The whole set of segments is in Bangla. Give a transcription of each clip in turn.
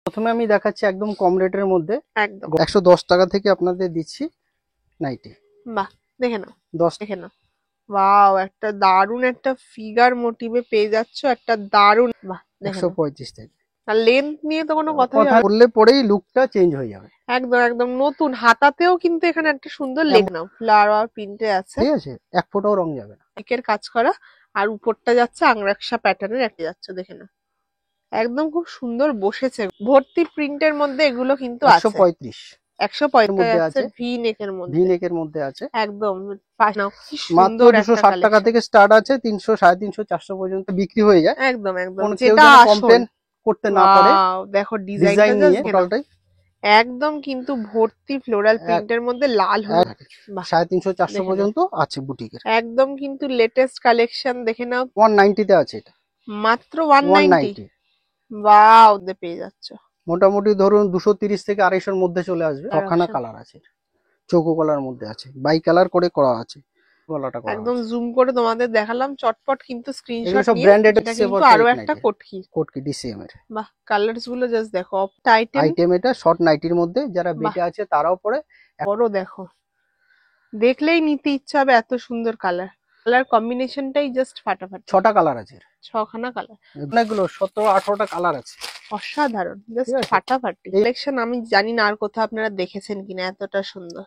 প্রথমে আমি দেখাচ্ছি একদম কম রেটের মধ্যে, একদম 110 টাকা থেকে আপনাদের দিচ্ছি নাইটি। বাহ, দেখে নাও 10 দেখে নাও। ওয়াও, একটা দারুন একটা ফিগার মোটিভে পেয়ে যাচ্ছ, একটা দারুন। বাহ, দেখে নাও। 135 টাকা। আর লেন্থ নিয়ে তো কোনো কথাই কথা হবে না। বললে পরেই লুকটা চেঞ্জ হয়ে যাবে। একদম একদম নতুন, হাতাতেও কিন্তু এখানে একটা সুন্দর লেগ নাও, ফ্লাওয়ার প্রিন্টে আছে, ঠিক আছে, এক ফোঁটাও রং যাবে না। একের কাজ করা। আর উপরটা যাচ্ছে আংরাক্সা প্যাটার্নের একটা যাচ্ছে, দেখে নাও একদম খুব সুন্দর বসেছে। ভর্তি প্রিন্টের মধ্যে এগুলো কিন্তু আছে। 135 135 মধ্যে আছে, আছে, ভি নেকের ভি মধ্যে। নেকের মধ্যে আছে। একদম পাশ নাও, কি মাত্র সুন্দর একটা 260 টাকা কালেকশন। থেকে স্টার্ট আছে, 300, 350, 400 পর্যন্ত বিক্রি হয়ে যায়। একদম একদম, কোন কেউ যেটা যেন আসল। কমপ্লেন করতে না পারে। ওয়াও, দেখো ডিজাইনটা ডিজাইন নিয়ে জাস্ট টোটালটাই একদম কিন্তু ভর্তি ফ্লোরাল প্রিন্টের মধ্যে লাল হলুদ। বাহ, 350, 400 দেখে নাও পর্যন্ত আছে বুটিকের। একদম কিন্তু লেটেস্ট কালেকশন, দেখে নাও 190 তে আছে এটা, মাত্র 190। 190। ওয়াও, পেয়ে যাচ্ছ। মোটামুটি ধরুন 230 থেকে 250 এর মধ্যে চলে আসবে। আর ছখানা option। কালার আছে, চৌকো কালার মধ্যে আছে, বাই কালার করে করা আছে, গলাটা করা একদম আছে। জুম করে তোমাদের দেখালাম, চটপট কিন্তু এগুলো স্ক্রিনশট সব নিয়ে। ব্র্যান্ডেড এটা কিন্তু আরো একটা কোটকি। কোটকি ডিসিএম এর। বাহ, কালারস গুলো জাস্ট দেখো, আইটেম। আইটেম এটা শর্ট নাইটির মধ্যে, যারা বাহ, বেটে আছে তারাও পরে। বড় দেখো, দেখলেই নিতে ইচ্ছা হবে, এত সুন্দর কালার। কালার কম্বিনেশনটাই জাস্ট ফাটাফাটি। 6টা কালার আছে, 6খানা কালার, অনেকগুলো 17, 18টা কালার আছে। অসাধারণ, ঠিক জাস্ট আছে, ফাটাফাটি কালেকশন। আমি জানি না আর কোথাও আপনারা দেখেছেন কিনা এতটা সুন্দর।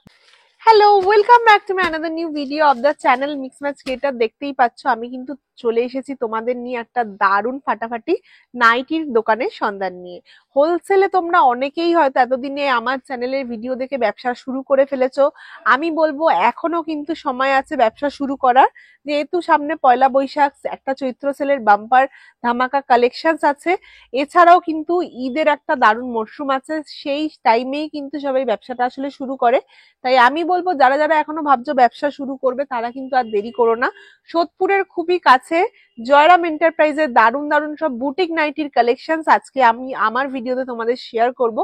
Hello, welcome back to my another new video of the channel mix match creator. দেখতেই পাচ্ছ আমি কিন্তু চলে এসেছি তোমাদের নিয়ে একটা দারুণ ফাটাফাটি নাইটির দোকানের সন্ধান নিয়ে। হোলসেলে তোমরা অনেকেই হয়তো এতদিনে আমার চ্যানেলের ভিডিও দেখে ব্যবসা শুরু করে ফেলেছো। আমি বলবো এখনো কিন্তু সময় আছে ব্যবসা শুরু করার, যেহেতু সামনে পয়লা বৈশাখ, একটা চৈত্র সেলের বাম্পার ধামাকা কালেকশনস আছে। এছাড়াও কিন্তু ঈদের একটা দারুণ মরশুম আছে, সেই টাইমেই কিন্তু সবাই ব্যবসাটা আসলে শুরু করে। তাই আমি বলবো যারা যারা এখনো ভাবছো ব্যবসা শুরু করবে তারা কিন্তু আর দেরি করো না। সোদপুরের খুবই কাছে জয়রাম এন্টারপ্রাইজের দারুণ দারুণ সব বুটিক নাইটির কালেকশনস আজকে আমি আমার ভিডিওতে তোমাদের শেয়ার করব।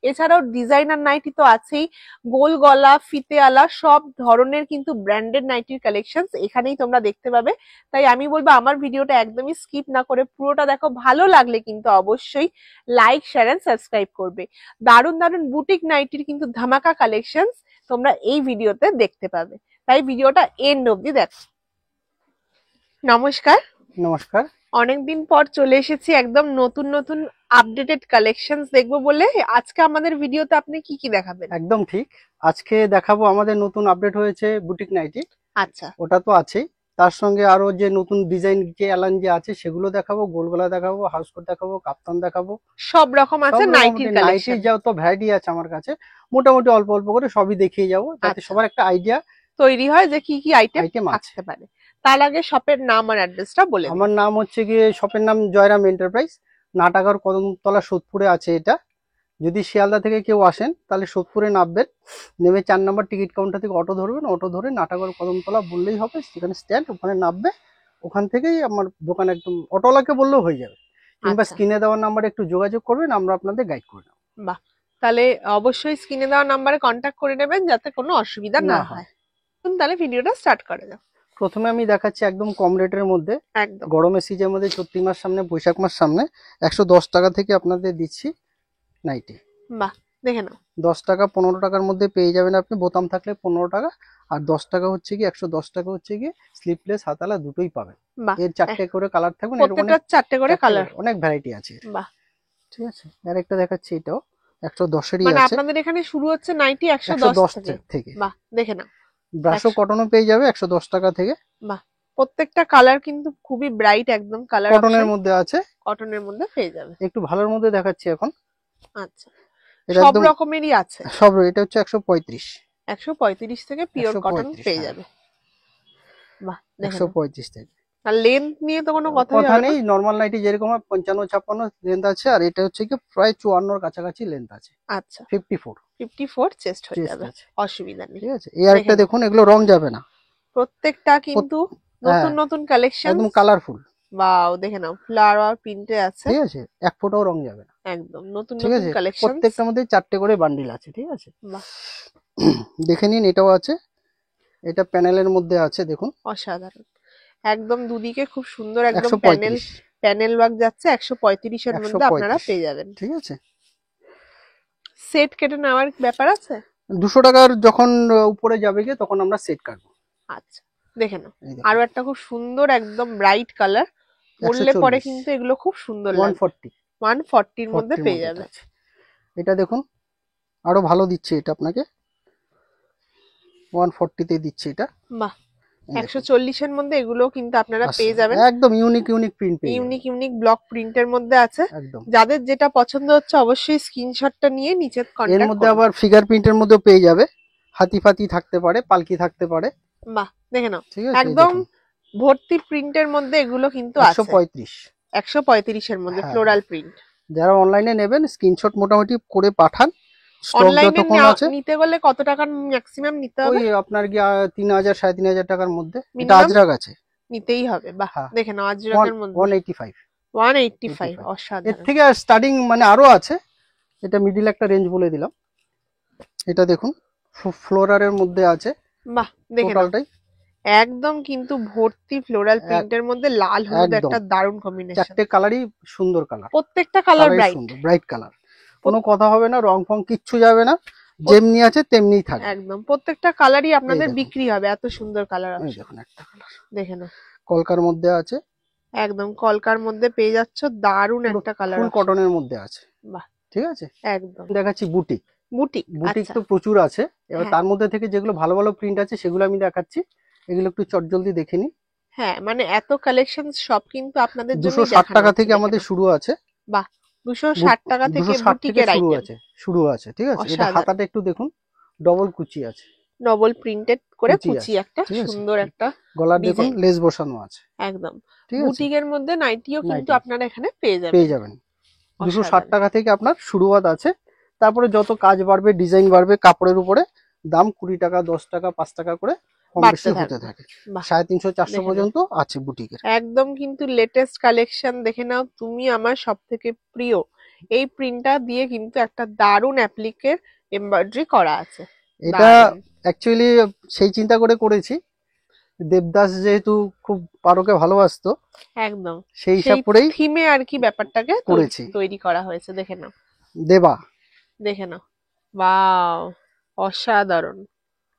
এছাড়াও ডিজাইনার নাইটি তো আছেই, গোল গলা ফিতে আলা সব ধরনের কিন্তু ব্র্যান্ডেড নাইটির কালেকশনস এখানেই তোমরা দেখতে পাবে। তাই আমি বলবো আমার ভিডিওটা একদমই স্কিপ না করে পুরোটা দেখো। ভালো লাগলে কিন্তু অবশ্যই লাইক শেয়ার এন্ড সাবস্ক্রাইব করবে। দারুণ দারুণ বুটিক নাইটির কিন্তু ধামাকা কালেকশনস তোমরা এই ভিডিওতে দেখতে পাবে, তাই ভিডিওটা এন্ড অবধি দেখো। নমস্কার। নমস্কার। অনেকদিন পর চলে এসেছি একদম নতুন নতুন আপডেটেড কালেকশনস দেখবো বলে। আজকে আমাদের ভিডিওতে আপনি কি কি দেখাবেন? একদম ঠিক, আজকে দেখাবো আমাদের নতুন আপডেট হয়েছে বুটিক নাইটি। আচ্ছা, ওটা তো আছেই, তার সঙ্গে আরো যে নতুন ডিজাইন যে অ্যালান যে আছে সেগুলো দেখাবো, গোলগলা দেখাবো, হাউস কোট দেখাবো, কাপ্তান দেখাবো। সব রকম আছে সব নাইটির নাইটির কালেকশন। যত ভ্যারাইটি আছে আমার কাছে, মোটামুটি অল্প অল্প করে সবই দেখিয়ে যাবো, যাতে আচ্ছা, সবার একটা আইডিয়া তৈরি হয় যে কি কি আইটেম আইটেম আছে। থাকতে পারে। তার আগে শপের নাম আর অ্যাড্রেসটা বলে দিন। আমার নাম হচ্ছে গিয়ে, শপের নাম জয়রাম এন্টারপ্রাইজ, নাটাগার কদমতলা সোদপুরে আছে এটা। যদি শিয়ালদা থেকে কেউ আসেন তাহলে সোদপুরে নামবেন, নেমে 4 নম্বর টিকিট কাউন্টার থেকে অটো ধরবেন, অটো ধরে নাটাগর কদমতলা বললেই হবে, সেখানে স্ট্যান্ড, ওখানে নামবে। ওখান থেকেই আমার দোকান, একদম অটোলাকে বললেও হয়ে যাবে, কিংবা আচ্ছা, স্ক্রিনে দেওয়ার নাম্বারে একটু যোগাযোগ করবেন, আমরা আপনাদের গাইড করে দেবো। বাহ, তাহলে অবশ্যই স্ক্রিনে দেওয়া নাম্বারে কন্ট্যাক্ট করে নেবেন যাতে কোনো অসুবিধা না হয়। তাহলে ভিডিওটা স্টার্ট করা যাক। প্রথমে আমি দেখাচ্ছি একদম কম রেটের মধ্যে, একদম গরমের সিজনের মধ্যে, চৈত্র মাস সামনে, বৈশাখ মাস সামনে, 110 টাকা থেকে আপনাদের দিচ্ছি নাইটি। বাহ, দেখে নাও 10 টাকা 15 টাকার মধ্যে পেয়ে যাবেন আপনি, বোতাম থাকলে 15 টাকা, আর 10 টাকা হচ্ছে কি, 110 টাকা হচ্ছে কি স্লিপলেস হাতালা দুটোই পাবেন। বাহ, এর 4টে করে কালার থাকবেন, এর প্রত্যেকটা 4টে করে কালার। অনেক ভ্যারাইটি আছে। বাহ, ঠিক আছে, আর একটা দেখাচ্ছি, এটাও 110এরই মানে আছে, আপনাদের এখানে শুরু হচ্ছে নাইটি 110 থেকে। বাহ, দেখে নাও ব্রাশো কটনও পেয়ে যাবে 110 টাকা থেকে। বাহ, প্রত্যেকটা কালার কিন্তু খুবই ব্রাইট একদম কালার, কটনের মধ্যে আছে, কটনের মধ্যে পেয়ে যাবে। একটু ভালোর মধ্যে দেখাচ্ছি এখন। আচ্ছা, এটা সব একদম রকমেরই আছে। সব, এটা হচ্ছে 135, 135 থেকে পিওর কটন 135, পেয়ে হ্যাঁ, যাবে। বাহ, দেখে নাও। 135 থেকে। আর লেন্থ নিয়ে তো কোনো কথাই কথা হবে না। নেই, নরমাল নাইটি যেরকম 55-56 লেন্থ আছে, আর এটা হচ্ছে কি প্রায় 54 কাছাকাছি লেন্থ আছে। আচ্ছা, 54 চেস্ট হয়ে চেস্ট যাবে, আছে। অসুবিধা নেই। ঠিক আছে, এই আরেকটা দেখুন, এগুলো রং যাবে না, প্রত্যেকটা কিন্তু নতুন হ্যাঁ, নতুন কালেকশন, একদম কালারফুল। ওয়াও, দেখে নাও ফ্লাওয়ার প্রিন্টে আছে। ঠিক আছে, এক ফোঁটাও রং যাবে না। একদম নতুন ঠিক নতুন আছে, কালেকশন। প্রত্যেকটার মধ্যে 4টে করে বান্ডিল আছে। ঠিক আছে, বাহ, দেখে নিন, এটাও আছে, এটা প্যানেলের মধ্যে আছে, দেখুন অসাধারণ। একদম দুদিকে খুব সুন্দর একদম 135, প্যানেল ওয়ার্ক যাচ্ছে। 135 এর মধ্যে আপনারা পেয়ে যাবেন। ঠিক আছে, সেট কেটে নেওয়ার ব্যাপার আছে? 200 টাকার যখন উপরে যাবে গিয়ে তখন আমরা সেট কাটবো। আচ্ছা, দেখে নাও। এই দেখুন, আরো একটা খুব সুন্দর একদম ব্রাইট কালার, পরলে পরে 140, কিন্তু এগুলো খুব সুন্দর লাগবে। 140 140 এর মধ্যে 40 পেয়ে মধ্যে যাবে। এটা আছে। এটা দেখুন আরো ভালো দিচ্ছে এটা আপনাকে, 140 তে দিচ্ছে এটা। বাহ, এই দেখুন, 140 এর মধ্যে এগুলো কিন্তু আপনারা আসছে, পেয়ে যাবেন। একদম ইউনিক ইউনিক প্রিন্ট পেয়ে যাবেন, ইউনিক ইউনিক ব্লক প্রিন্টের মধ্যে আছে। একদম। যাদের যেটা পছন্দ হচ্ছে অবশ্যই স্ক্রিনশটটা নিয়ে নিচে এর কন্ট্যাক্ট মধ্যে করুন। আবার ফিগার প্রিন্টের মধ্যেও পেয়ে যাবে, হাতি ফাতি থাকতে পারে, পালকি থাকতে পারে, বাহ, দেখে নাও, ঠিক আছে। এই একদম দেখুন ভর্তি প্রিন্টের মধ্যে এগুলো কিন্তু আছে। 135, 135 এর মধ্যে হ্যাঁ। Floral print. যারা অনলাইনে নেবেন স্ক্রিনশট মোটামুটি করে পাঠান, স্টক অনলাইনে যতক্ষণ আছে। নিতে গেলে কত টাকার ম্যাক্সিমাম নিতে হবে? ওই আপনার কি 3000 3,500 টাকার মধ্যে। এটা মিনিমাম আজরাক আছে, নিতেই হবে। বাহ, হ্যাঁ। দেখে নাও, আজরাকের মধ্যে 185, 185, এর অসাধারণ। থেকে স্টার্টিং মানে আরো আছে, এটা মিডিল একটা রেঞ্জ বলে দিলাম। এটা দেখুন ফ্লোরারের মধ্যে আছে বাহ, দেখে নাও, টোটালটাই, একদম কিন্তু ভর্তি ফ্লোরাল প্রিন্টের মধ্যে লাল হলুদ একদম একটা দারুণ কম্বিনেশন। চারটে কালারই সুন্দর কালার, প্রত্যেকটা কালার ব্রাইট, সুন্দর ব্রাইট কালার, কোনো কথা হবে না, রং ফং কিচ্ছু যাবে না, যেমনি আছে তেমনিই থাকবে। একদম প্রত্যেকটা কালারই এই আপনাদের দেখুন, বিক্রি হবে, এত সুন্দর কালার এই অপশন। দেখুন একটা কালার দেখে নাও, কলকার মধ্যে আছে, একদম কলকার মধ্যে পেয়ে যাচ্ছ, দারুণ পুরো একটা কালার ফুল অপশন। কটনের মধ্যে আছে, বাহ, ঠিক আছে। একদম দেখাচ্ছি বুটিক, বুটিক। বুটিক আচ্ছা, তো প্রচুর আছে, এবার হ্যাঁ তার মধ্যে থেকে যেগুলো ভালো ভালো প্রিন্ট আছে সেগুলো আমি দেখাচ্ছি, এগুলো একটু চটজলদি দেখে নিন। হ্যাঁ, মানে এত কালেকশন সব কিন্তু আপনাদের জন্য 260 টাকা থেকে আমাদের শুরু আছে, বাহ, 260 টাকা থেকে 260 থেকে বুটিকের শুরু আইটেম, আছে, শুরু আছে, ঠিক আছে। এটা অসাধারণ। হাতাটা একটু দেখুন, ডবল কুচি আছে, ডবল প্রিন্টেড করে কুচি কুচি আছে, একটা ঠিক আছে। সুন্দর একটা গলার দেখুন ডিজাইন, লেস বসানো আছে, একদম ঠিক আছে। বুটিকের মধ্যে নাইটিও কিন্তু নাইটি আপনারা এখানে পেয়ে পেয়ে যাবেন। যাবেন, 260 অসাধারণ। টাকা থেকে আপনার শুরুয়াত আছে। তারপরে যত কাজ বাড়বে, ডিজাইন বাড়বে, কাপড়ের উপরে দাম 20 টাকা 10 টাকা 5 টাকা করে কম বাড়তে বেশি হতে থাকবে। থাকে। বাহ, 350 400 দেখে নাও, পর্যন্ত আছে বুটিকের। একদম কিন্তু লেটেস্ট কালেকশন। দেখে নাও, তুমি আমার সব থেকে প্রিয় এই প্রিন্টটা দিয়ে কিন্তু একটা দারুণ অ্যাপ্লিকের এমব্রয়ডারি করা আছে, এটা দারুণ। অ্যাকচুয়ালি সেই চিন্তা করে করেছি, দেবদাস যেহেতু খুব পারোকে ভালোবাসতো, একদম সেই হিসাব সেই করেই থিমে আর কি ব্যাপারটাকে করেছি। তৈরি করা হয়েছে। দেখে নাও, দেবা দেখে নাও, ওয়াও, অসাধারণ।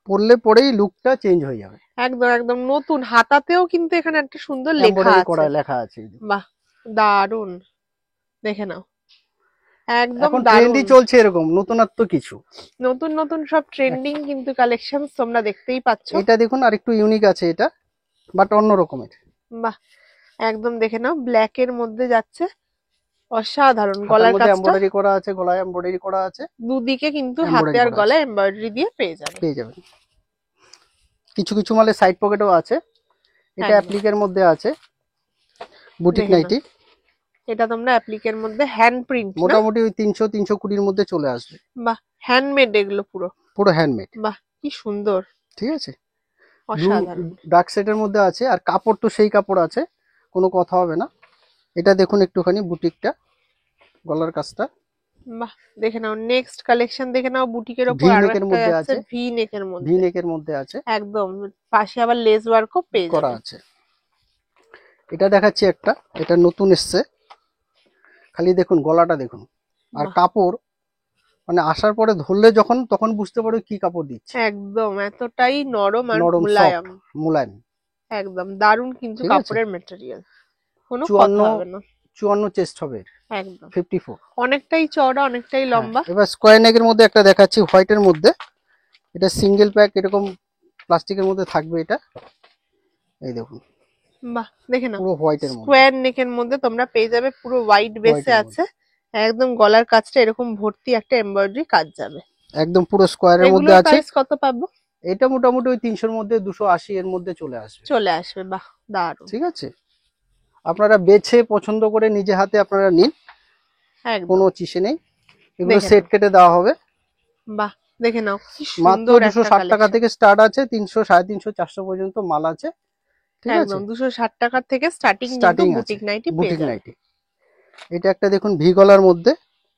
পরলে পরেই লুকটা চেঞ্জ হয়ে যাবে। একদম একদম নতুন, হাতাতেও কিন্তু এখানে একটা সুন্দর লেখা এমব্রয়ডারি আছে। করা লেখা আছে। বাহ, দারুণ। দেখে নাও, একদম এখন দারুণ। ট্রেন্ডই চলছে এরকম নতুনত্ব কিছু। নতুন নতুন সব ট্রেন্ডিং কিন্তু কালেকশন তোমরা দেখতেই পাচ্ছ। এটা দেখুন আর একটু ইউনিক আছে এটা, বাট অন্য রকমের। বাহ, একদম দেখে নাও, ব্ল্যাক এর মধ্যে যাচ্ছে, অসাধারণ। হাতের গলার মধ্যে কাজটা এমব্রয়ডারি করা আছে, গলায় এমব্রয়ডারি করা আছে, দুদিকে কিন্তু হাতে এমব্রয়ডারি আর করা আছে, গলায় এমব্রয়ডারি দিয়ে পেয়ে যাবে। পেয়ে যাবেন। কিছু কিছু মালে সাইড পকেটও আছে। এটা একদম। অ্যাপ্লিকের মধ্যে আছে, বুটিক দেখে নাও, নাইটি। এটা তোমরা অ্যাপ্লিকের মধ্যে হ্যান্ড প্রিন্ট না? মোটামুটি ওই 300 320 এর মধ্যে চলে আসবে। বাহ, হ্যান্ডমেড এগুলো পুরো। পুরো হ্যান্ডমেড, বাহ, কি সুন্দর, ঠিক আছে। অসাধারণ। ডার্ক সেটের মধ্যে আছে, আর কাপড় তো সেই কাপড় আছে, কোনো কথা হবে না। এটা দেখুন একটুখানি বুটিকটা, গলার কাজটা। বাহ, দেখে নাও, নেক্সট কালেকশন দেখে নাও, বুটিকের ভি ওপর আরো নেকের একটা মধ্যে আছে আছে, ভি নেকের ভি মধ্যে, নেকের মধ্যে আছে, একদম পাশে আবার লেস ওয়ার্কও পেয়ে করা যাবে। আছে। এটা দেখাচ্ছি একটা, এটা নতুন এসছে, খালি দেখুন গলাটা দেখুন, আর বাহ, কাপড় মানে আসার পরে ধরলে যখন তখন বুঝতে পারো কি কাপড় দিচ্ছে। একদম এতটাই নরম আর নরম মুলায়ম, সফট মুলায়ম, একদম দারুণ কিন্তু ঠিক আছে। কাপড়ের মেটেরিয়াল, কোনো কথা হবে না। 54 চেস্ট হবে, একদম 54। অনেকটাই চওড়া, অনেকটাই লম্বা। এবার স্কোয়ার নেকের মধ্যে একটা দেখাচ্ছি হোয়াইটের মধ্যে, এটা সিঙ্গেল প্যাক এরকম প্লাস্টিকের মধ্যে থাকবে এটা, এই দেখুন বাহ, দেখে নাও, পুরো হোয়াইটের মধ্যে, স্কোয়ার নেকের মধ্যে তোমরা পেয়ে যাবে, পুরো হোয়াইট বেসে হোয়াইটের আছে, একদম গলার কাজটা এরকম ভর্তি একটা এমব্রয়ডারি কাজ যাবে। একদম পুরো স্কোয়ারের মধ্যে এগুলোর আছে। প্রাইস কত পাবো? এটা মোটামুটি ওই 300 এর মধ্যে 280 এর মধ্যে চলে আসবে, চলে আসবে। বাহ, দারুণ, ঠিক আছে। আপনারা বেছে পছন্দ করে নিজে হাতে আপনারা নিন, একদম। কোনো চিসে নেই, এগুলো দেখে সেট নাও, কেটে দেওয়া হবে। বাহ, দেখে নাও, কি মাত্র সুন্দর একটা 260 টাকা কালেকশন। থেকে স্টার্ট আছে, 300 350 400 পর্যন্ত মাল আছে, ঠিক আছে। একদম 260 টাকা থেকে স্টার্টিং কিন্তু স্টার্টিং আছে বুটিক নাইটি পেয়ে বুটিক যাবে। নাইটি। এটা একটা দেখুন ভি গলার মধ্যে,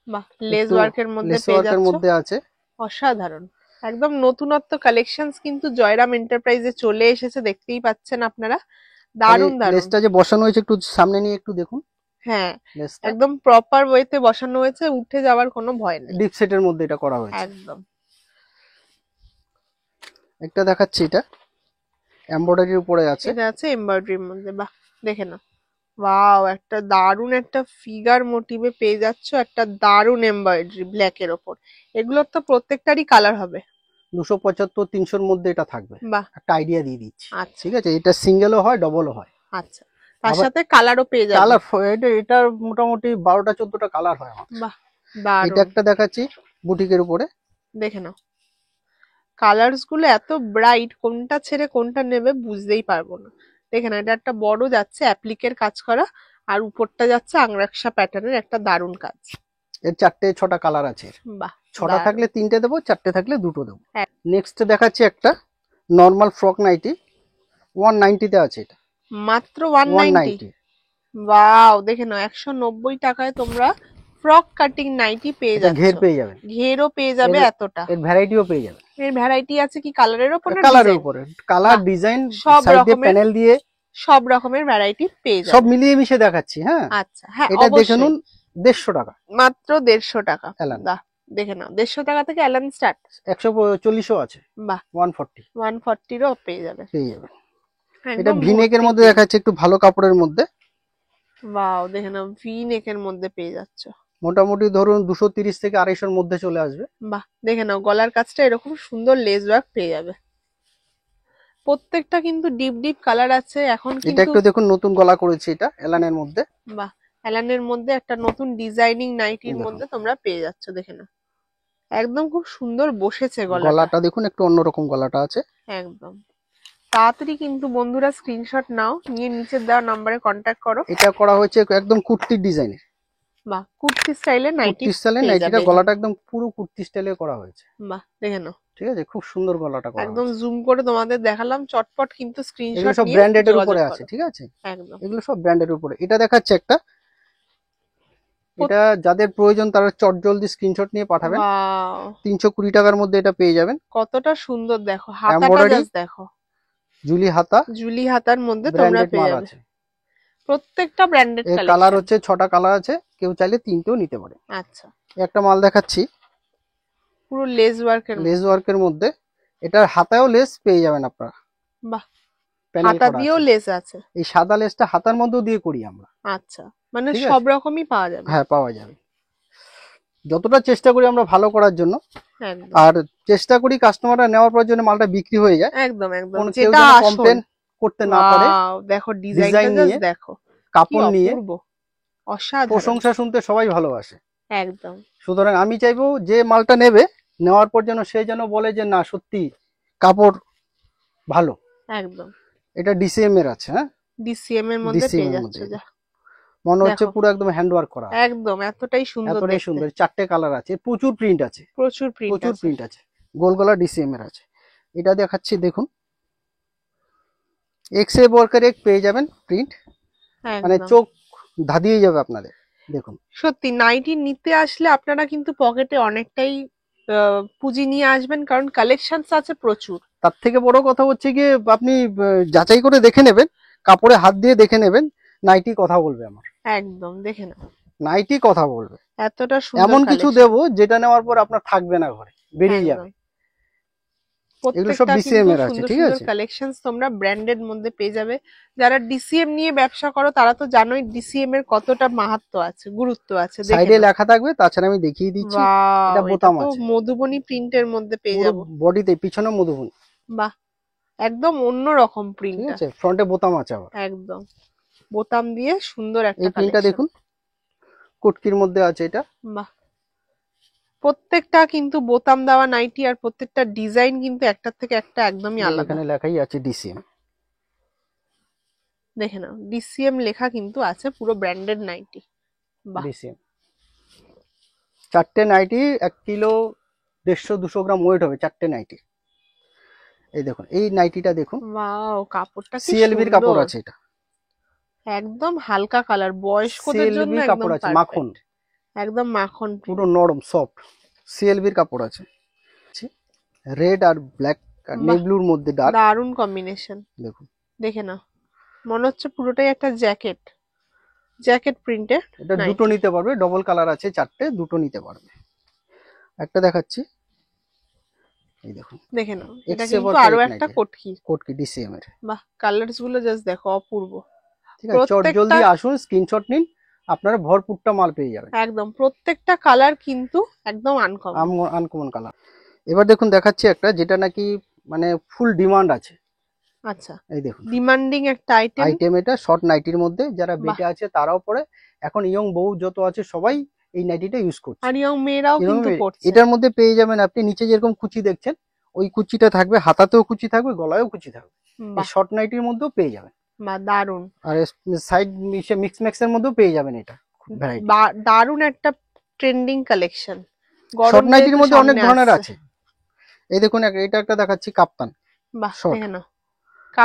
বাহ, লেস একটু ওয়ার্কের মধ্যে লেস পেয়ে ওয়ার্কের যাচ্ছ, মধ্যে আছে। অসাধারণ। একদম নতুনত্ব কালেকশনস কিন্তু জয়রাম এন্টারপ্রাইজে চলে এসেছে, দেখতেই পাচ্ছেন আপনারা, আর এই দারুণ দারুণ। লেসটা যে বসানো হয়েছে একটু সামনে নিয়ে একটু দেখুন, হ্যাঁ, লেসটা একদম প্রপার ওয়েতে বসানো হয়েছে, উঠে যাওয়ার কোনো ভয় নেই। ডিপ সেটের মধ্যে এটা করা হয়েছে। একদম। একটা দেখাচ্ছি, এটা এমব্রয়ডারির উপরে আছে। এটা আছে এমব্রয়ডারির মধ্যে, বাহ দেখে নাও। ওয়াও, একটা দারুন একটা ফিগার মোটিভে পেয়ে যাচ্ছ, একটা দারুন এমব্রয়ডারি ব্ল্যাক এর ওপর। এগুলোর তো প্রত্যেকটারই কালার হবে। 275-300-র মধ্যে এটা থাকবে। বাহ, একটা আইডিয়া দিয়ে দিচ্ছি। আচ্ছা ঠিক আছে, এটা সিঙ্গেলও হয়, ডবলও হয়। আচ্ছা, তার আবার সাথে কালারও পেয়ে যাবে। কালার এটার মোটামুটি 12টা-14টা কালার হয় আমার। বাহ, এটা দারুন। একটা দেখাচ্ছি বুটিকের উপরে। দেখে নাও, কালার্স গুলো এত ব্রাইট, কোনটা ছেড়ে কোনটা নেবে বুঝতেই পারবো না। দেখে না, এটা একটা বড় যাচ্ছে অ্যাপ্লিকের কাজ করা, আর উপরটা যাচ্ছে আংরাক্সা প্যাটার্নের একটা দারুন কাজ। এর 4-6টা কালার আছে। বাহ, 6টা থাকলে 3টে দেবো, 4টে থাকলে 2টো দেবো। হ্যাঁ। নেক্সট দেখাচ্ছি একটা নর্মাল ফ্রক নাইটি, 190-তে আছে এটা। মাত্র 190। 190। ওয়াও, দেখে নাও, 190 টাকায় তোমরা ফ্রক কাটিং নাইটি পেয়ে এটা ঘের যাচ্ছ। পেয়ে যাবেন, ঘেরও পেয়ে যাবে এতটা। এর ভ্যারাইটিও পেয়ে যাবেন। এর ভ্যারাইটি আছে কি কালারের ওপর না কালারের ডিজাইন? উপরে, কালার বাহ, ডিজাইন, সব সাইডে রকমের প্যানেল দিয়ে সব রকমের ভ্যারাইটি পেয়ে সব যাবে। মিলিয়ে মিশে দেখাচ্ছি। হ্যাঁ, আচ্ছা, হ্যাঁ এটা দেখে অবশ্যই। নুন, 150 টাকা মাত্র 150 টাকা। এলান। বাহ, দেখে নাও, 150 টাকা থেকে অ্যালান স্টার্ট। 140ও আছে, বাহ, 140 140 পেয়ে যাবে। পেয়ে যাবেন। এটা একদম ভিনেকের ভর্তি মধ্যে print। দেখাচ্ছে, একটু ভালো কাপড়ের মধ্যে। ওয়াও, দেখে নাও, ভি নেকের মধ্যে পেয়ে যাচ্ছ। মোটামুটি ধরুন 230 থেকে 250-র মধ্যে চলে আসবে। বাহ, দেখে নাও, গলার কাজটা এরকম সুন্দর লেস ওয়ার্ক পেয়ে যাবে। প্রত্যেকটা কিন্তু ডিপ ডিপ কালার আছে এখন এটা কিন্তু। একটু দেখুন, নতুন গলা করেছি এটা এলানের মধ্যে। বাহ, অ্যালানের মধ্যে একটা নতুন ডিজাইনিং নাইটির দেখুন। মধ্যে তোমরা পেয়ে যাচ্ছ, দেখে নাও, একদম খুব সুন্দর বসেছে গলাটা। গলাটা দেখুন, একটু অন্যরকম গলাটা আছে। একদম। তাড়াতাড়ি কিন্তু বন্ধুরা স্ক্রিনশট নাও, নিয়ে নিচের দেওয়া নাম্বারে কন্ট্যাক্ট করো। এটা করা হয়েছে একদম কুর্তির ডিজাইনের। বাহ, কুর্তি স্টাইলে নাইটি কুর্তি স্টাইলে পেয়ে নাইটিটা, যাবে। গলাটা একদম পুরো কুর্তি স্টাইলে করা হয়েছে। বাহ, দেখে নাও, ঠিক আছে, খুব সুন্দর গলাটা করা একদম হয়েছে। জুম করে তোমাদের দেখালাম, চটপট কিন্তু এগুলো স্ক্রিনশট সব নিয়ে ব্র্যান্ডেড এর উপরে যোগাযোগ আছে। করো। ঠিক আছে, একদম। এগুলো সব ব্র্যান্ডের উপরে। এটা দেখাচ্ছে একটা, এটা যাদের প্রয়োজন তারা চট জলদি স্ক্রিনশট নিয়ে পাঠাবেন। ওয়াও, 320 টাকার মধ্যে এটা পেয়ে যাবেন। কতটা সুন্দর, দেখো হাতাটা এমব্রয়ডারি, জাস্ট দেখো, জুলি হাতা, জুলি হাতার মধ্যে তোমরা ব্র্যান্ডেড পেয়ে মাল যাবে। আছে। প্রত্যেকটা ব্র্যান্ডেড এর কালার হচ্ছে 6টা কালার আছে, কেউ চাইলে 3টেও নিতে পারে। আচ্ছা, একটা মাল দেখাচ্ছি পুরো লেস ওয়ার্কের লেস ওয়ার্কের মধ্যে। এটার হাতায়ও লেস পেয়ে যাবেন আপনারা। বাহ, প্যানেল হাতা করা দিয়েও আছে। লেস আছে। এই সাদা লেসটা হাতার মধ্যেও দিয়ে করি আমরা। আচ্ছা, মানে ঠিক সব আছে, রকমই পাওয়া যাবে। হ্যাঁ পাওয়া যাবে। যতটা চেষ্টা করি আমরা ভালো করার জন্য, একদম আর চেষ্টা করি কাস্টমাররা নেওয়ার পর জন্য মালটা বিক্রি হয়ে যায়। একদম একদম, কোনো কেউ যেটা যেন আসল। কমপ্লেন করতে না পারে। ওয়াও, দেখো ডিজাইনটা ডিজাইন জাস্ট নিয়ে, দেখো, কি কাপড় নিয়ে অপূর্ব, অসাধারণ। প্রশংসা শুনতে সবাই ভালোবাসে। একদম সুতরাং আমি চাইবো যে মালটা নেবে, নেওয়ার পর যেন সে যেন বলে যে না সত্যি কাপড় ভালো। একদম। এটা ডিসিএম এর আছে। হ্যাঁ, ডিসিএম এর মধ্যে DCM পেয়ে এর যাচ্ছ, মধ্যে যা মনে হচ্ছে দেখো, পুরো একদম হ্যান্ডওয়ার্ক করা। একদম এতটাই সুন্দর এতটাই দেখতে। সুন্দর, 4টে কালার আছে, প্রচুর প্রিন্ট আছে, প্রচুর প্রিন্ট প্রচুর আছে। প্রিন্ট আছে। গোল গলা ডিসিএম এর আছে। এটা দেখাচ্ছি দেখুন, এক্স এ ওয়ার্কার এক পেয়ে যাবেন প্রিন্ট, মানে একদম। চোখ ধাঁধিয়ে যাবে আপনাদের। দেখুন, সত্যি নাইটি নিতে আসলে আপনারা কিন্তু পকেটে অনেকটাই পুঁজি নিয়ে আসবেন, কারণ কালেকশনস আছে প্রচুর। তার থেকে বড় কথা হচ্ছে গিয়ে আপনি যাচাই করে দেখে নেবেন, কাপড়ে হাত দিয়ে দেখে নেবেন। নাইটি কথা বলবে আমার, একদম, দেখে নাও, নাইটি কথা বলবে। এতটা সুন্দর এমন কিছু collection। দেবো যেটা নেওয়ার পর আপনার থাকবে না ঘরে, বেরিয়ে যাবে। একদম। এগুলো সব প্রত্যেকটা ডিসিএম কিন্তু এর আছে। সুন্দর ঠিক সুন্দর আছে, কালেকশনস তোমরা ব্র্যান্ডেড মধ্যে পেয়ে যাবে। যারা ডিসিএম নিয়ে ব্যবসা করো তারা তো জানোই ডিসিএম এর কতটা মাহাত্ম্য আছে, গুরুত্ব আছে। দেখে সাইডে নাও, লেখা থাকবে, তাছাড়া আমি দেখিয়ে দিচ্ছি। ওয়াও, এটা এটা বোতাম তো আছে মধুবনী প্রিন্টের মধ্যে পেয়ে পুরো যাবো। বডিতে, পিছনে মধুবনী। বাহ, একদম অন্যরকম ঠিক প্রিন্টটা। আছে, ফ্রন্টে বোতাম আছে আবার। একদম, বোতাম দিয়ে সুন্দর একটা এই প্রিন্টটা কালেকশন। দেখুন, কুটকির মধ্যে আছে এটা। বাহ, প্রত্যেকটা কিন্তু বোতাম দেওয়া নাইটি, আর প্রত্যেকটা ডিজাইন কিন্তু একটার থেকে একটা একদমই আলাদা। এখানে লেখাই আছে ডিসিএম। দেখে নাও, ডিসিএম লেখা কিন্তু আছে, পুরো ব্র্যান্ডেড নাইটি। বাহ, ডিসিএম 4টে নাইটি 1 কিলো 150-200 গ্রাম ওয়েট হবে 4টে নাইটি। এই দেখুন, এই নাইটিটা দেখুন, ওয়াও, কাপড়টা কি সিএলবির কাপড় সুন্দর, আছে। এটা একদম হালকা কালার, বয়স্কদের জন্য সিএলবি একদম কাপড় আছে, মাখন, পারফেক্ট, একদম মাখন পুরো print। নরম সফট। সিএলবির কাপড় আছে, রেড আর ব্ল্যাক আর বাহ, নেভি ব্লুর মধ্যে ডার্ক। দারুণ কম্বিনেশন। দেখুন, দেখে নাও, মনে হচ্ছে পুরোটাই একটা জ্যাকেট। জ্যাকেট প্রিন্টের এটা দুটো নিতে পারবে, ডবল কালার আছে, চারটে, দুটো নিতে পারবে। একটা দেখাচ্ছি, এই দেখুন, দেখে নাও, এটা X কিন্তু work আরো eight একটা night কোটকি। কোটকি DCM এর। বাহ, কালারস গুলো জাস্ট দেখো, অপূর্ব। ঠিক আছে, চট প্রত্যেকটা জলদি আসুন, স্ক্রিনশট নিন, আপনারা ভরপুরটা মাল পেয়ে যাবেন। একদম প্রত্যেকটা কালার কিন্তু একদম আনকমন। Uncommon colour. এবার দেখুন দেখাচ্ছি একটা যেটা নাকি মানে ফুল ডিমান্ড আছে। আচ্ছা, এই দেখুন, ডিমান্ডিং একটা আইটেম। আইটেম এটা শর্ট নাইটির মধ্যে, যারা বাহ। বেটে আছে তারাও পরে, এখন ইয়ং বউ যত আছে সবাই এই নাইটিটা ইউজ করছে। আর ইয়ং মেয়েরাও এবং কিন্তু পড়ছে। এটার মধ্যে পেয়ে যাবেন আপনি নিচে যেরকম কুচি দেখছেন, ওই কুচিটা থাকবে, হাতাতেও কুচি থাকবে, গলায়ও কুচি থাকবে। বাহ, শর্ট নাইটির মধ্যেও পেয়ে যাবেন। বাহ, দারুন। আর সাইড মিক্স ম্যাক্সের মধ্যেও পেয়ে যাবেন এটা ভ্যারাইটি। দারুন একটা ট্রেন্ডিং কালেকশন। শর্ট নাইটির মধ্যে অনেক ধরনের আছে। এই দেখুন এটা একটা দেখাচ্ছি, কাপ্তান। বাহ, শর্ট, দেখে নাও,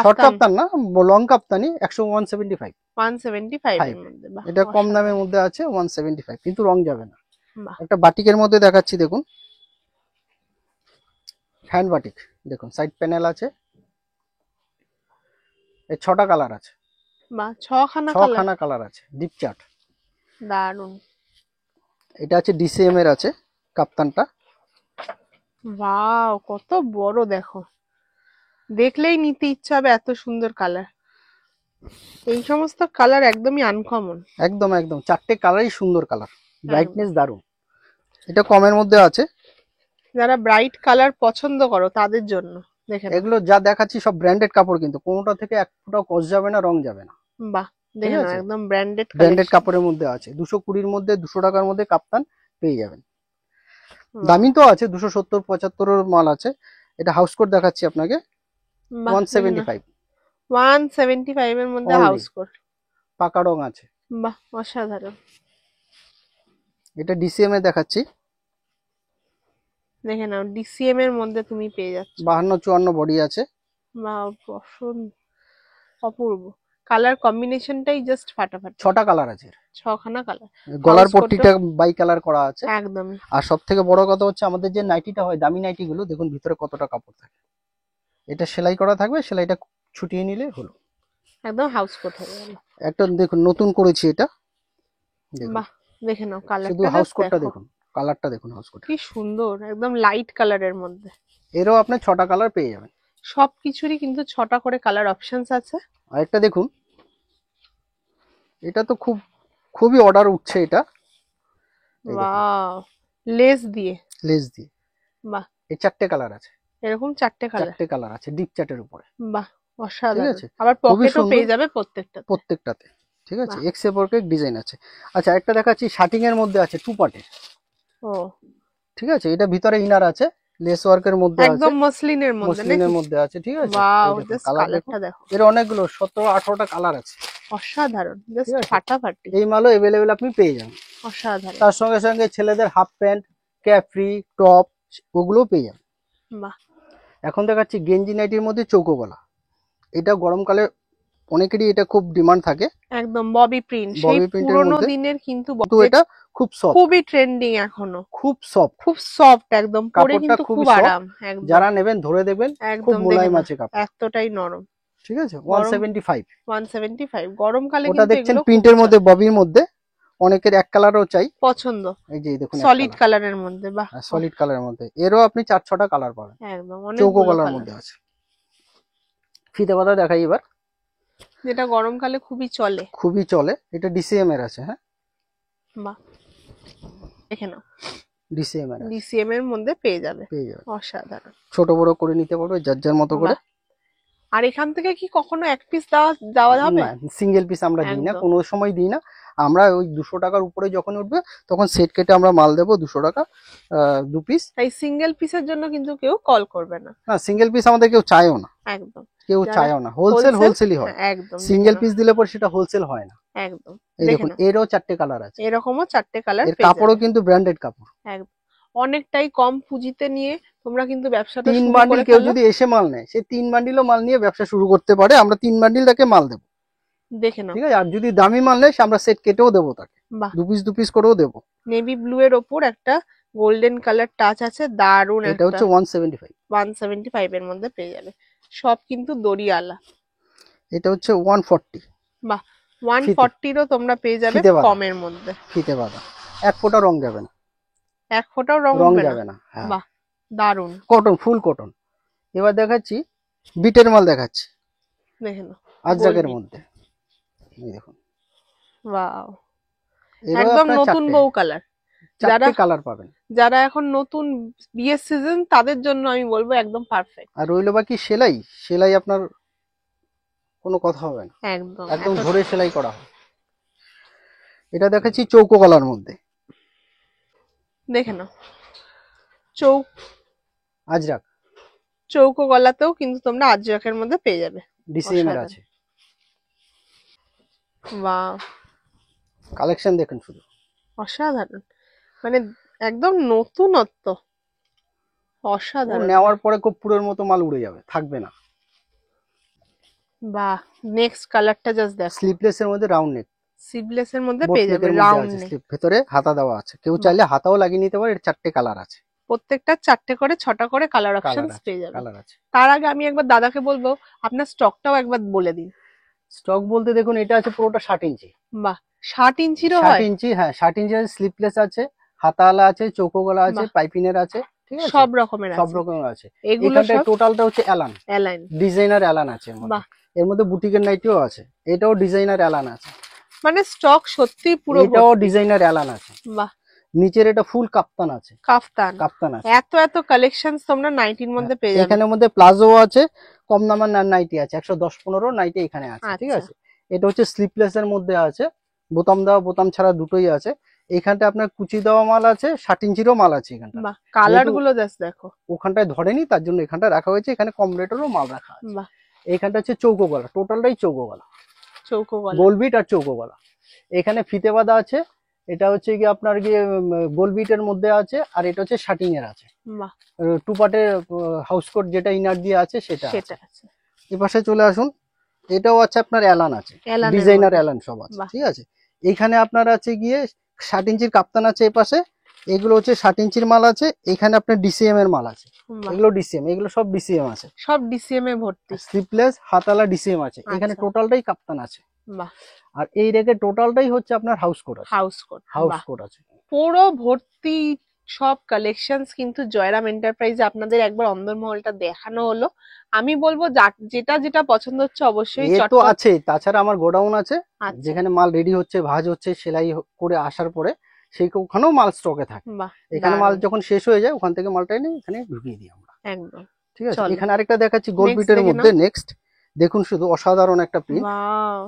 শর্ট কাপ্তান না, লং কাপ্তানি, 175। 175 এর মধ্যে। বাহ, এটা কম অসাধারণ। দামের মধ্যে আছে, 175, কিন্তু রং যাবে না। বাহ, একটা বাটিকের মধ্যে দেখাচ্ছি, দেখুন, হ্যান্ড বাটিক। দেখুন সাইড প্যানেল আছে, এর 6টা কালার আছে। বাহ, ছখানা কালার আছে, ডিপ চার্ট। দারুন। এটা আছে DCM এর আছে কাপ্তানটা। ওয়াও, কত বড় দেখো, দেখলেই নিতে ইচ্ছা হবে, এত সুন্দর কালার। এই সমস্ত কালার একদমই আনকমন। একদম একদম, চারটে কালারই সুন্দর কালার, ব্রাইটনেস দারুন। এটা কমের মধ্যে আছে। যারা ব্রাইট কালার পছন্দ করো তাদের জন্য। দেখেন এগুলো যা দেখাচ্ছি সব ব্র্যান্ডেড কাপড়, কিন্তু কোনোটা থেকে এক ফোঁটাও কস যাবে না, রং যাবে না। বাহ, দেখেন একদম ব্র্যান্ডেড কাপড়ের মধ্যে আছে। 220-র মধ্যে, 200 টাকার মধ্যে কাপ্তান পেয়ে যাবেন। দামি তো আছে, 270-75-এর মাল আছে। এটা হাউস কোট দেখাচ্ছি আপনাকে, 175। 175 এর মধ্যে Only। হাউস কোট, পাকা রং আছে। বাহ, অসাধারণ। এটা DCM এ দেখাচ্ছি, দেখে নাও, ডিসিএম এর মধ্যে তুমি পেয়ে যাচ্ছ। 52-54 বডি আছে। বাহ, অপূর্ব। কালার কম্বিনেশনটাই জাস্ট ফাটাফাটি। 6টা কালার আছে, 6খানা কালার। গলার পট্টিটা বাই কালার করা আছে। একদমই। আর সব থেকে বড় কথা হচ্ছে, আমাদের যে নাইটিটা হয়, দামি নাইটি গুলো দেখুন ভিতরে কতটা কাপড় থাকে। এটা সেলাই করা থাকবে, সেলাইটা ছুটিয়ে নিলে হলো, একদম হাউস কোট হয়ে গেল। একটা দেখুন নতুন করেছি এটা, বাহ, দেখে নাও শুধু কালারটা, হাউস কোটটা দেখুন, কালারটা দেখুন, হাউস কোট কি সুন্দর, একদম লাইট কালারের মধ্যে। এরও আপনি 6টা কালার পেয়ে যাবেন। সবকিছুরই কিন্তু 6টা করে কালার অপশনস আছে। আরেকটা দেখুন, এটা তো খুবই অর্ডার উঠছে এটা। ওয়াও, লেস দিয়ে। বাহ, এই 4টে কালার আছে, এরকম 4টে কালার আছে ডিপ চার্টের উপরে। বাহ, অসাধারণ। আছে, আবার খুবই পকেটও সুন্দর। পেয়ে যাবে প্রত্যেকটাতে। ঠিক আছে, এক্সে পকেট ডিজাইন আছে। আচ্ছা, একটা দেখাচ্ছি শার্টিং এর মধ্যে আছে, 2 পার্টের। ও, ঠিক আছে, এটা ভিতরে ইনার আছে, লেস ওয়ার্কের মধ্যে আছে, একদম মসলিনের মধ্যে আছে। ঠিক আছে, ওয়াও, জাস্ট কালারটা দেখো, এর অনেকগুলো 17-18টা কালার আছে। অসাধারণ, জাস্ট ফাটাফাটি। এই মালও अवेलेबल আপনি পেয়ে যাবেন। অসাধারণ। তার সঙ্গে সঙ্গে ছেলেদের হাফ প্যান্ট, ক্যাফরি, টপ, ওগুলো পেয়ে যাবেন। বাহ, এখন দেখাচ্ছি গেঞ্জি নাইটির মধ্যে চৌকো গলা। এটা গরমকালে অনেকেরই এটা খুব ডিমান্ড থাকে, একদম ববি প্রিন্ট, সেই পুরনো দিনের, কিন্তু এটা খুব সফট, খুবই ট্রেন্ডিং এখনো, খুব সফট একদম, পরে কিন্তু খুব আরাম। একদম, যারা নেবেন ধরে দেখবেন, খুব মোলায়েম আছে কাপড়, এতটাই নরম। ঠিক আছে, 175। গরমকালে ওটা কিন্তু দেখছেন প্রিন্টের মধ্যে, ববির মধ্যে, অনেকের এক কালারও চাই পছন্দ। এই যে দেখুন, সলিড কালারের মধ্যে। বাহ, সলিড কালারের মধ্যে, এরও আপনি 4-6টা কালার পাবেন। একদম চৌকো গলার মধ্যে আছে। ফিতে পাতা দেখাই এবার, যেটা গরমকালে খুবই চলে। এটা DCM এর আছে। হ্যাঁ, বাহ, দেখে নাও, DCM এর মধ্যে পেয়ে যাবে। অসাধারণ। ছোট বড় করে নিতে পারবে যার যার মতো করে। আর এখান থেকে কি কখনো এক পিস দেওয়া যাবে? সিঙ্গেল পিস আমরা দিই না, কোনো সময় দিই না। আমরা ওই 200 টাকার উপরে যখন উঠবে তখন সেট কেটে আমরা মাল দেবো 200 টাকা 2 পিস। তাই সিঙ্গেল পিসের জন্য কিন্তু কেউ কল করবে না। না, সিঙ্গেল পিস আমাদের কেউ চায়ও না, একদম কেউ চায়ও না। হোলসেলই হয়। একদম, সিঙ্গেল পিস দিলে পর সেটা হোলসেল হয় না। একদম। এই দেখুন, এরও 4টে কালার আছে, এরকমও 4টে কালার। এর কাপড়ও কিন্তু ব্র্যান্ডেড কাপড়। একদম, অনেকটাই কম পুঁজিতে নিয়ে তোমরা কিন্তু ব্যবসাটা 3 শুরু বান্ডিল করে কেউ যদি এসে মাল নেয়, সে 3 বান্ডিলও মাল নিয়ে ব্যবসা শুরু করতে পারে। আমরা 3 বান্ডিল তাকে মাল দেবো, দেখে নাও। ঠিক আছে। আর যদি দামি মাল নেয়, আমরা সেট কেটেও দেবো তাকে, 2 পিস করেও দেবো। নেভি ব্লু এর ওপর একটা গোল্ডেন কালার টাচ আছে, দারুন। এটা হচ্ছে 175 এর মধ্যে পেয়ে যাবে। সব কিন্তু দড়িয়ালা। এটা হচ্ছে 140। বাহ, 140 তোমরা পেয়ে যাবে ফিতে বাঁধা। কমের মধ্যে। ফিতে বাঁধা, এক ফোঁটা রং যাবে না, এক ফোঁটাও রং রং উঠবে না? যাবে না। হ্যাঁ, বাহ, দারুন। কটন, ফুল কটন। এবার দেখাচ্ছি বিটের মাল দেখাচ্ছি, দেখে নাও, আজরাকের গোল মধ্যে। এই দেখুন, ওয়াও, এরও একদম আপনার নতুন বউ কালার। যারা চারটে কালার পাবেন। যারা এখন নতুন বিয়ের সিজন তাদের জন্য আমি বলবো একদম পারফেক্ট। আর রইলো বাকি সেলাই, সেলাই আপনার কোনো কথা হবে না, একদম একদম ধরে সেলাই করা হয়। এটা দেখাচ্ছি চৌকো গলার মধ্যে, দেখে নাও, চৌক আজরাক চৌকো গলাতেও কিন্তু তোমরা আজরাকের মধ্যে পেয়ে যাবে। ডিসিএম এর অসাধারণ। আছে। বাহ, কালেকশন দেখুন শুধু, অসাধারণ, মানে একদম নতুনত্ব, ও অসাধারণ। নেওয়ার পরে কর্পূরের মতো মাল উড়ে যাবে, থাকবে না। বাহ, নেক্সট কালারটা জাস্ট দেখো, স্লিপলেস এর মধ্যে রাউন্ড নেক, সিভলেস এর মধ্যে বোট পেয়ে যাবে নেকের মধ্যে রাউন্ড আছে, নেক। স্লিপ ভেতরে হাতা দেওয়া আছে, কেউ চাইলে হাতাও লাগিয়ে নিতে পারে। এর চারটে কালার আছে, প্রত্যেকটা 4টে করে 6টা করে কালার কালার অপশনস আছে, পেয়ে যাবে। কালার আছে। তার আগে আমি একবার দাদাকে বলবো আপনার স্টকটাও একবার বলে দিন। স্টক বলতে দেখুন, এটা আছে পুরোটা 60 ইঞ্চি। বাহ, 60 ইঞ্চিরও 60 হয়? ইঞ্চি, হ্যাঁ 60 ইঞ্চি আছে, স্লিপলেস আছে, হাতাওয়ালা আছে, চৌকো গলা আছে, বাহ। পাইপিনের আছে, ঠিক আছে, সব রকমের সব আছে, রকমের আছে। এগুলো এখানটায় সব টোটালটা হচ্ছে অ্যালান, অ্যালাইন। ডিজাইনার অ্যালান আছে এর মধ্যে। বাহ, এর মধ্যে বুটিকের নাইটিও আছে, এটাও ডিজাইনার অ্যালান আছে, মানে স্টক সত্যি পুরো এটাও ভর্তি। ডিজাইনার অ্যালান আছে। বাহ, নিচের এটা ফুল কাপ্তান আছে, কাফতান। কাপ্তান আছে। এত এত কালেকশনস তোমরা নাইটির মধ্যে পেয়ে যাবে। এখানের মধ্যে প্লাজো আছে, কম দামের নাইটি আছে, 110-15 নাইটি এখানে আছে, ঠিক আচ্ছা। আছে। এটা হচ্ছে স্লিপলেস এর মধ্যে আছে, বোতাম দেওয়া বোতাম ছাড়া দুটোই আছে। এখানটা আপনার কুচি দেওয়া মাল আছে, 60 ইঞ্চিরও মাল আছে এখানটা। বাহ, কালার যেহেতু গুলো জাস্ট দেখো। ওখানটায় ধরেনি তার জন্য এখানটা রাখা হয়েছে, এখানে কম রেটেরও মাল রাখা আছে। বাহ, এইখানটা হচ্ছে চৌকো গলা, টোটালটাই চৌকো গলা, চৌকো গলা। গোল বিট আর চৌকো গলা। এখানে ফিতে বাঁধা আছে, এটা হচ্ছে কি আপনার গিয়ে গোল বিটের মধ্যে আছে, আর এটা হচ্ছে শাটিং এর আছে। বাহ, টু পার্টের হাউস কোট যেটা ইনার দিয়ে আছে সেটা সেটা আছে। আছে। এই পাশে চলে আসুন, এটাও আছে আপনার অ্যালান আছে, অ্যালানের ডিজাইনার মধ্যে। অ্যালান সব আছে, বাহ। ঠিক আছে। এইখানে আপনার আছে গিয়ে 60 ইঞ্চির কাপ্তান আছে এই পাশে, এগুলো হচ্ছে 60 ইঞ্চির মাল আছে। এখানে আপনার ডিসিএম এর মাল আছে, বাহ, এগুলো ডিসিএম, এগুলো সব ডিসিএম আছে, সব ডিসিএম এ ভর্তি। স্লিপলেস হাতালা ডিসিএম আছে। এখানে আচ্ছা। টোটালটাই কাপ্তান আছে, বাহ, আর এই রেখে টোটালটাই হচ্ছে আপনার হাউস কোট আছে, হাউস কোট। হাউস বাহ, কোট আছে। পুরো ভর্তি সব কালেকশনস কিন্তু জয়রাম এন্টারপ্রাইজে আপনাদের একবার অন্দরমহলটা দেখানো হলো। আমি বলবো যেটা যেটা পছন্দ হচ্ছে অবশ্যই এ তো চটপট। আছে, তাছাড়া আমার গোডাউন আছে, আচ্ছা। যেখানে মাল রেডি হচ্ছে, ভাঁজ হচ্ছে, সেলাই করে আসার পরে সেই ওখানেও মাল স্টকে থাকে। বাহ, এখানে মাল দারুণ। যখন শেষ হয়ে যায় ওখান থেকে মালটা এনে এখানে ঢুকিয়ে দিই আমরা, একদম। ঠিক আছে। চলো। এখানে আরেকটা দেখাচ্ছি গোল Next বিটের দেখে মধ্যে, নাও। নেক্সট দেখুন শুধু, অসাধারণ একটা প্রিন্ট। ওয়াও,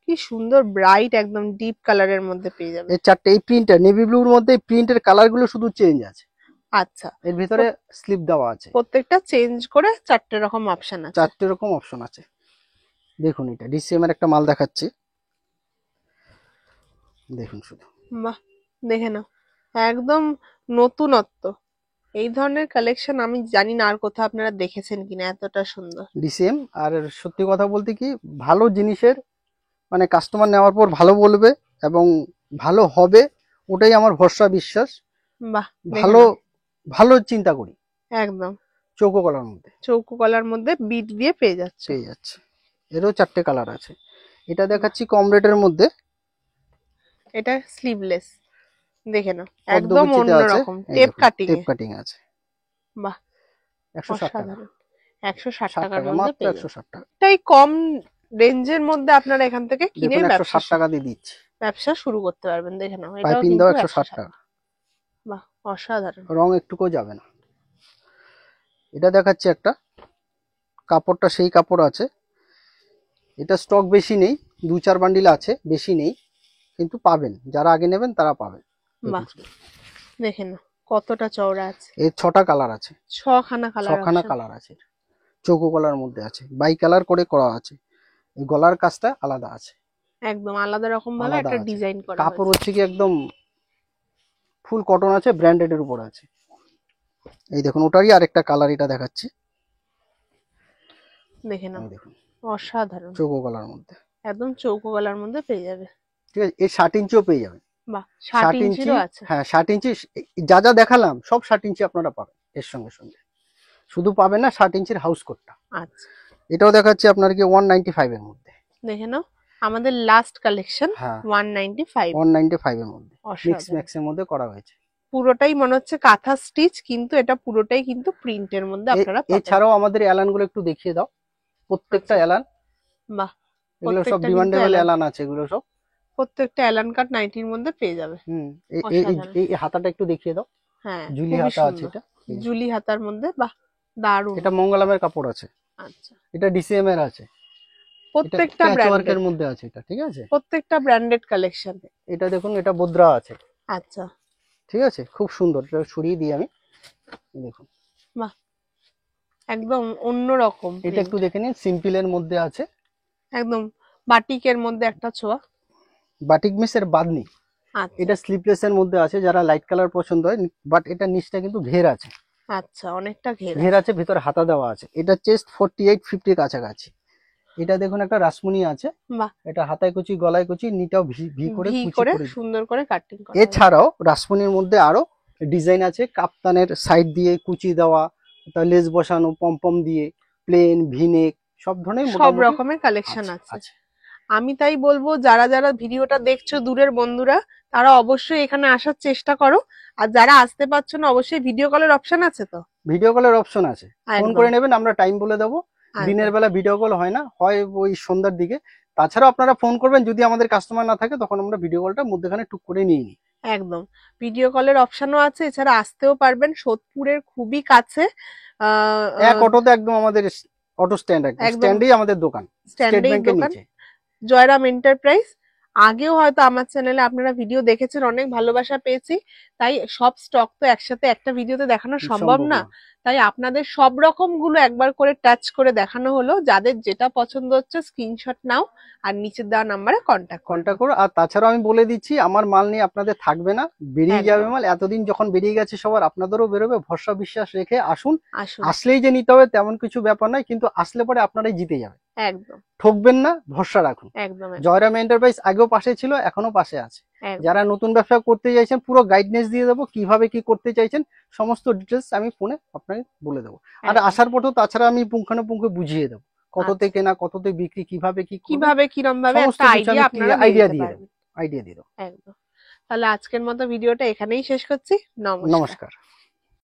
কি সুন্দর ব্রাইট একদম ডিপ কালারের মধ্যে পেয়ে যাবে। এর চারটে, এই প্রিন্টার নেভি ব্লুর মধ্যে প্রিন্টের কালার গুলো শুধু চেঞ্জ আছে। আচ্ছা, এর ভিতরে স্লিপ দেওয়া আছে, প্রত্যেকটা চেঞ্জ করে 4টে রকম অপশন আছে। 4টে রকম অপশন আছে। দেখুন এটা ডিসিএম এর একটা মাল দেখাচ্ছি, দেখুন শুধু। বাহ, দেখে নাও, একদম নতুনত্ব। এই ধরনের কালেকশন আমি জানি না আর কোথাও আপনারা দেখেছেন কিনা, এতটা সুন্দর। ডিসিএম, আর সত্যি কথা বলতে কি, ভালো জিনিসের মানে কাস্টমার নেওয়ার পর ভালো বলবে এবং ভালো হবে, ওটাই আমার ভরসা, বিশ্বাস। বাহ, দেখে ভালো নাও, ভালো চিন্তা করি। একদম চৌকো কলার মধ্যে চৌকো গলার মধ্যে বিট দিয়ে পেয়ে যাচ্ছে। পেয়ে যাচ্ছে, এরও 4টে কালার আছে। এটা দেখাচ্ছি কম রেটের মধ্যে, এটা স্লিভলেস, দেখে নাও, একদম পদ্মকুচিতে আছে, অন্যরকম টেপ কাটিং টেপ এ। কাটিং আছে। বাহ, 160 টাকা, অসাধারণ। 160 60 টাকার টাকা, মধ্যে মাত্র পেয়ে যাবে। 160 টাকা। তাই কম রেঞ্জের মধ্যে আপনারা এখান থেকে কিনে দেখুন ব্যবসা 160 টাকা দিয়ে দিচ্ছি, ব্যবসা শুরু করতে পারবেন। দেখে নাও, এটাও পাইপিং কিন্তু দাও 160 160 টাকা। টাকা, বাহ, অসাধারণ। রং একটুকু যাবে না। এটা দেখাচ্ছি একটা, কাপড়টা সেই কাপড় আছে, এটা স্টক বেশি নেই, 2-4 বান্ডিল আছে, বেশি নেই, কিন্তু পাবেন, যারা আগে নেবেন তারা পাবেন। বাহ, দেখে নাও কতটা চওড়া আছে। এর 6টা কালার আছে, 6খানা কালার 6খানা কালার আছে, চৌকো কলার মধ্যে আছে, বাই কালার করে করা আছে। এই গলার কাজটা আলাদা আছে, একদম আলাদা রকম ভাবে আলাদা একটা আছে। ডিজাইন করা কাপড় হয়েছে। হচ্ছে কি একদম ফুল কটন আছে, ব্র্যান্ডেড এর উপর আছে। এই দেখুন ওটারই আরেকটা কালার, এটা দেখাচ্ছি, দেখে নাও, এই দেখুন অসাধারণ, চৌকো কলার মধ্যে, একদম চৌকো গলার মধ্যে পেয়ে যাবে। ঠিক আছে। এর 60 ইঞ্চিও পেয়ে যাবেন, বাহ, 60 ইঞ্চিরও আছে। হ্যাঁ 60 ইঞ্চি, যা যা দেখালাম সব 60 ইঞ্চি আপনারা পাবেন এর সঙ্গে সঙ্গে, শুধু পাবেন না 60 ইঞ্চির হাউস কোটটা। আচ্ছা, এটাও দেখাচ্ছি আপনার কি 195 এর মধ্যে, দেখে নাও, আমাদের লাস্ট কালেকশন হ্যাঁ 195 195 এর মধ্যে মিক্স অসাধারণ। ম্যাক্স এর মধ্যে করা হয়েছে। পুরোটাই মনে হচ্ছে কাঁথা স্টিচ, কিন্তু এটা পুরোটাই কিন্তু প্রিন্টের মধ্যে আপনারা পাবেন। এছাড়াও আমাদের এলান গুলো একটু দেখিয়ে দাও, প্রত্যেকটা আচ্ছা। এলান, বাহ, এগুলো সব প্রত্যেকটা কিন্তু ডিমান্ডেবল এলান। এলান আছে এগুলো সব। প্রত্যেকটা এলান কাট নাইটির মধ্যে পেয়ে যাবে। অসাধারণ। এই হাতাটা একটু দেখিয়ে দাও, হ্যাঁ জুলি খুবই হাতা আছে সুন্দর, এটা। জুলি হাতার মধ্যে, বাহ দারুণ। এটা মঙ্গলামের কাপড় আছে, আচ্ছা, এটা ডিসিএম এর আছে, এটা প্রত্যেকটা প্যাচ ওয়ার্কের ব্র্যান্ডের, মধ্যে আছে এটা, ঠিক আছে। প্রত্যেকটা ব্র্যান্ডেড কালেকশন। এটা দেখুন, এটা বোদ্রা আছে, আচ্ছা, ঠিক আছে, খুব সুন্দর। এটা সরিয়ে দিই আমি, এই দেখুন, বাহ একদম অন্যরকম এটা print। একটু দেখে নিন, সিম্পলের মধ্যে আছে, একদম বাটিকের মধ্যে একটা ছোঁয়া। বাটিক মিসের বাদনি। আচ্ছা এটা স্লিপলেস এর মধ্যে আছে, যারা লাইট কালার পছন্দ হয়, বাট এটা নিচটা কিন্তু ঘের আছে, আচ্ছা, অনেকটা ঘেরা। ঘের আছে, ভিতরে হাতা দেওয়া আছে। এটা চেস্ট 48-50 কাছাকাছি। এটা দেখুন একটা রাসমণি আছে, বাহ, এটা হাতায় কুচি, গলায় কুচি, নিটাও ভি করে ভি কুচি করে করে দিই। সুন্দর করে কাটিং করা। এছাড়াও রাসমণির মধ্যে আরো ডিজাইন আছে, কাপ্তানের সাইড দিয়ে কুচি দেওয়া, তার লেস বসানো, পমপম দিয়ে, প্লেন, ভিনেক, সব ধরনের সব মোটামুটি রকমের কালেকশন আছে। আছে। আমি তাই বলবো, যারা যারা ভিডিওটা দেখছো দূরের বন্ধুরা, তারা অবশ্যই এখানে আসার চেষ্টা করো। আর যারা আসতে পারছো না, অবশ্যই ভিডিও কলের অপশন আছে তো। ভিডিও কলের অপশন আছে, ফোন একদম, করে নেবেন, আমরা টাইম বলে দেবো। দিনের একদম, বেলা ভিডিও কল হয় না, হয় ওই সন্ধ্যার দিকে। তাছাড়াও আপনারা ফোন করবেন, যদি আমাদের কাস্টমার না থাকে তখন আমরা ভিডিও কলটা মধ্যখানে টুক করে নিয়ে নিই। একদম। ভিডিও কলের অপশনও আছে, এছাড়া আসতেও পারবেন, সোদপুরের খুবই কাছে। এক অটোতে একদম আমাদের অটো স্ট্যান্ড, একদম একদম স্ট্যান্ডেই আমাদের দোকান, স্টেট স্ট্যান্ডেই ব্যাংকের দোকান, নিচে। জয়রাম এন্টারপ্রাইজ। আগেও হয়তো আমার চ্যানেলে আপনারা ভিডিও দেখেছেন, অনেক ভালোবাসা পেয়েছি। তাই সব স্টক তো একসাথে একটা ভিডিওতে দেখানো সম্ভব না, তাই আপনাদের সব রকম গুলো একবার করে টাচ করে দেখানো হলো। যাদের যেটা পছন্দ হচ্ছে স্ক্রিনশট নাও, আর নিচে দেওয়া নাম্বারে কন্ট্যাক্ট করো। আর তাছাড়াও আমি বলে দিচ্ছি, আমার মাল নিয়ে আপনাদের থাকবে না, বেরিয়ে যাবে একদম। মাল। এতদিন যখন বেরিয়ে গেছে সবার, আপনাদেরও বেরোবে। ভরসা বিশ্বাস রেখে আসুন। আসুন, আসলেই যে নিতে হবে তেমন কিছু ব্যাপার নয়, কিন্তু আসলে পরে আপনারাই জিতে যাবে। একদম, ঠকবেন না, ভরসা রাখুন। একদম, জয়রাম এন্টারপ্রাইজ আগেও পাশে ছিল, এখনো পাশে আছে। একদম, যারা নতুন ব্যবসা করতে চাইছেন, পুরো গাইডনেস দিয়ে দেবো, কিভাবে কি করতে চাইছেন সমস্ত ডিটেলস আমি ফোনে আপনাকে বলে দেবো। আর একদম। আসার পথেও তাছাড়া আমি পুঙ্খানুপুঙ্খ বুঝিয়ে দেবো, কততে আচ্ছা, কেনা, কততে বিক্রি, কিভাবে কি করবেন, কিভাবে কিরম ভাবে সমস্ত একটা কিছু আইডিয়া আমি আপনারা আইডিয়া দিয়ে দিয়ে দিতে দেবো, পারবেন। আইডিয়া দিয়ে দেবো। একদম। তাহলে আজকের মতো ভিডিওটা এখানেই শেষ করছি। নমস্কার। নমস্কার।